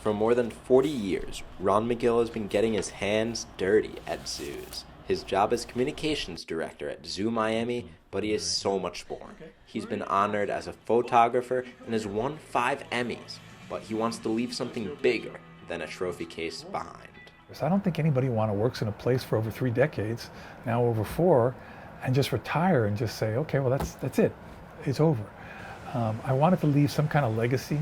For more than 40 years, Ron Magill has been getting his hands dirty at zoos. His job is communications director at Zoo Miami, but he is so much more. He's been honored as a photographer and has won 5 Emmys, but he wants to leave something bigger than a trophy case behind. I don't think anybody works in a place for over 3 decades, now over 4, and just retire and just say, okay, well that's it, it's over. I wanted to leave some kind of legacy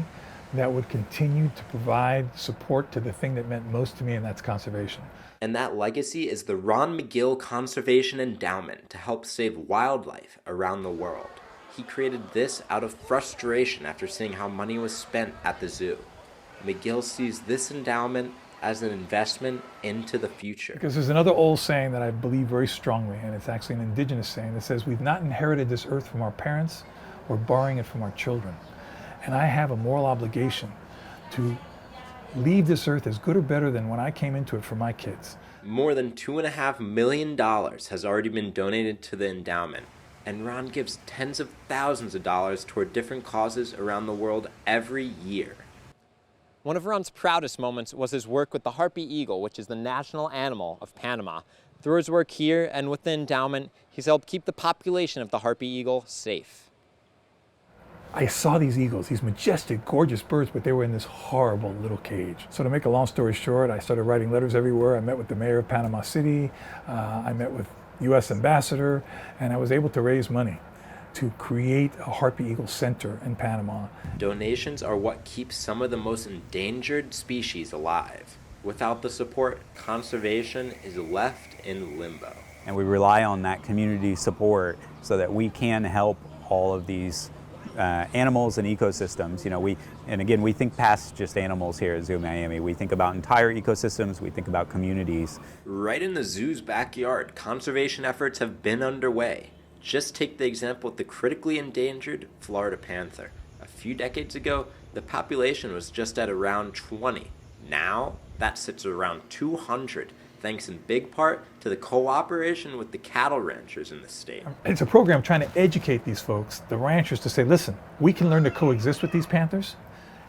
that would continue to provide support to the thing that meant most to me, and that's conservation. And that legacy is the Ron Magill Conservation Endowment to help save wildlife around the world. He created this out of frustration after seeing how money was spent at the zoo. Magill sees this endowment as an investment into the future. Because there's another old saying that I believe very strongly, and it's actually an indigenous saying that says, we've not inherited this earth from our parents, we're borrowing it from our children. And I have a moral obligation to leave this earth as good or better than when I came into it for my kids. More than $2.5 million has already been donated to the endowment, and Ron gives tens of thousands of dollars toward different causes around the world every year. One of Ron's proudest moments was his work with the harpy eagle, which is the national animal of Panama. Through his work here and with the endowment, he's helped keep the population of the harpy eagle safe. I saw these eagles, these majestic, gorgeous birds, but they were in this horrible little cage. So to make a long story short, I started writing letters everywhere. I met with the mayor of Panama City, I met with U.S. ambassador, and I was able to raise money to create a harpy eagle center in Panama. Donations are what keeps some of the most endangered species alive. Without the support, conservation is left in limbo. And we rely on that community support so that we can help all of these animals and ecosystems. You know, we think past just animals here at Zoo Miami. We think about entire ecosystems, we think about communities. Right in the zoo's backyard, conservation efforts have been underway. Just take the example of the critically endangered Florida panther. A few decades ago, the population was just at around 20. Now, that sits around 200. Thanks in big part to the cooperation with the cattle ranchers in the state. It's a program trying to educate these folks, the ranchers, to say, listen, we can learn to coexist with these panthers,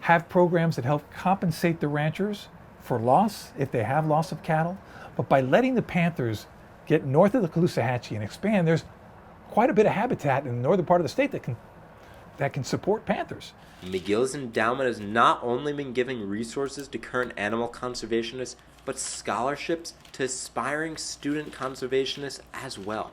have programs that help compensate the ranchers for loss, if they have loss of cattle, but by letting the panthers get north of the Caloosahatchee and expand, there's quite a bit of habitat in the northern part of the state that can support panthers. Magill's endowment has not only been giving resources to current animal conservationists, but scholarships to aspiring student conservationists as well.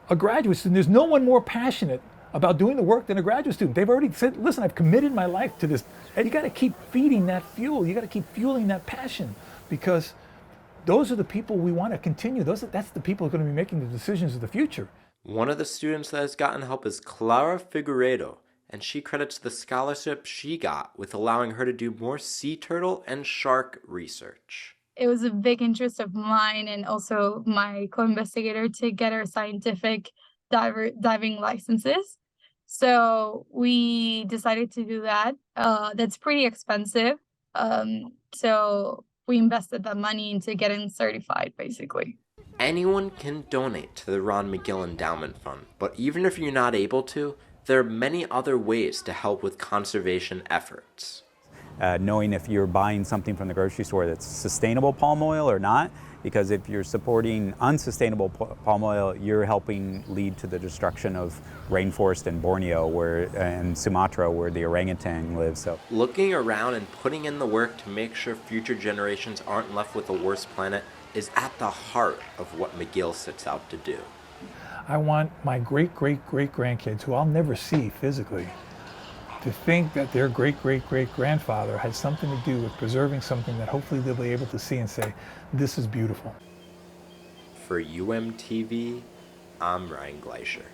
A graduate student, there's no one more passionate about doing the work than a graduate student. They've already said, listen, I've committed my life to this. And you got to keep feeding that fuel. You got to keep fueling that passion, because those are the people we want to continue. That's the people who are going to be making the decisions of the future. One of the students that has gotten help is Clara Figueredo, and she credits the scholarship she got with allowing her to do more sea turtle and shark research. It was a big interest of mine and also my co-investigator to get our scientific diving licenses. So we decided to do that. That's pretty expensive. So we invested that money into getting certified, basically. Anyone can donate to the Ron Magill Endowment Fund, but even if you're not able to, there are many other ways to help with conservation efforts. Knowing if you're buying something from the grocery store that's sustainable palm oil or not, because if you're supporting unsustainable palm oil, you're helping lead to the destruction of rainforest in Borneo and Sumatra, where the orangutan lives. So, looking around and putting in the work to make sure future generations aren't left with a worse planet is at the heart of what Magill sets out to do. I want my great-great-great-grandkids, who I'll never see physically, to think that their great-great-great-grandfather had something to do with preserving something that hopefully they'll be able to see and say, this is beautiful. For UMTV, I'm Ryan Gleischer.